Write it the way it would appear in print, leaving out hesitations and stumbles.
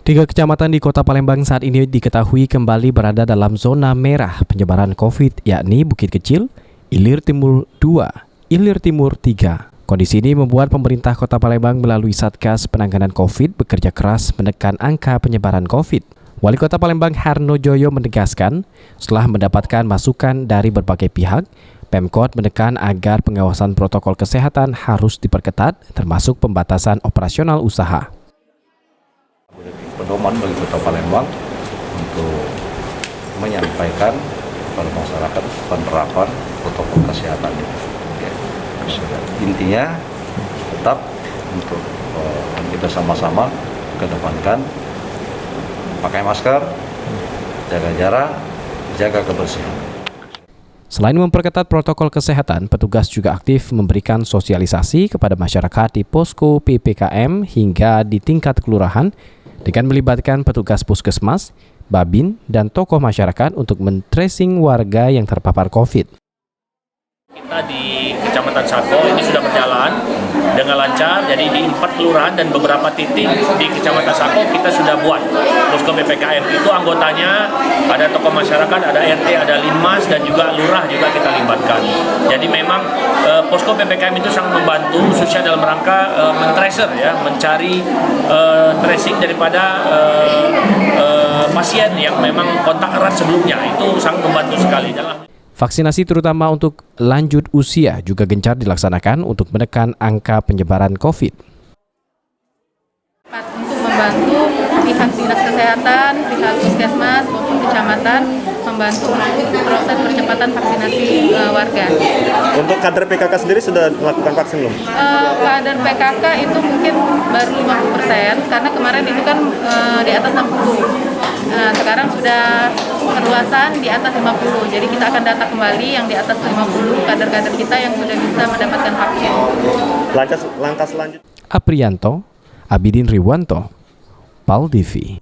Tiga kecamatan di Kota Palembang saat ini diketahui kembali berada dalam zona merah penyebaran COVID, yakni Bukit Kecil, Ilir Timur 2, Ilir Timur 3. Kondisi ini membuat pemerintah Kota Palembang melalui Satgas Penanganan COVID bekerja keras menekan angka penyebaran COVID. Wali Kota Palembang Harno Joyo menegaskan, setelah mendapatkan masukan dari berbagai pihak, Pemkot menekan agar pengawasan protokol kesehatan harus diperketat, termasuk pembatasan operasional usaha. Pedoman bagi Kota Palembang untuk menyampaikan kepada masyarakat penerapan protokol kesehatan. Intinya tetap untuk kita sama-sama kedepankan pakai masker, jaga jarak, jaga kebersihan. Selain memperketat protokol kesehatan, petugas juga aktif memberikan sosialisasi kepada masyarakat di posko PPKM hingga di tingkat kelurahan dengan melibatkan petugas puskesmas, babin, dan tokoh masyarakat untuk men-tracing warga yang terpapar COVID. Kita di Kecamatan Sako ini sudah berjalan dengan lancar, jadi di 4 kelurahan dan beberapa titik di Kecamatan Sako kita sudah buat posko PPKM. Itu anggotanya ada tokoh masyarakat, ada RT, ada Linmas, dan juga lurah juga kita libatkan. Jadi memang posko PPKM itu sangat membantu khususnya dalam rangka men-tracer, ya, mencari tracing daripada pasien yang memang kontak erat sebelumnya. Itu sangat membantu sekali dalam. Vaksinasi terutama untuk lanjut usia juga gencar dilaksanakan untuk menekan angka penyebaran COVID. Untuk membantu pihak dinas kesehatan, pihak puskesmas maupun kecamatan membantu proses percepatan vaksinasi warga. Untuk kader PKK sendiri sudah melakukan vaksin belum? Kader PKK itu mungkin baru 50%, karena kemarin itu kan di atas 60. Sekarang sudah perluasan di atas 50, jadi kita akan data kembali yang di atas 50 kader-kader kita yang sudah bisa mendapatkan vaksin. Langkah selanjutnya. Aprianto, Abidin Riwanto, PAL TV.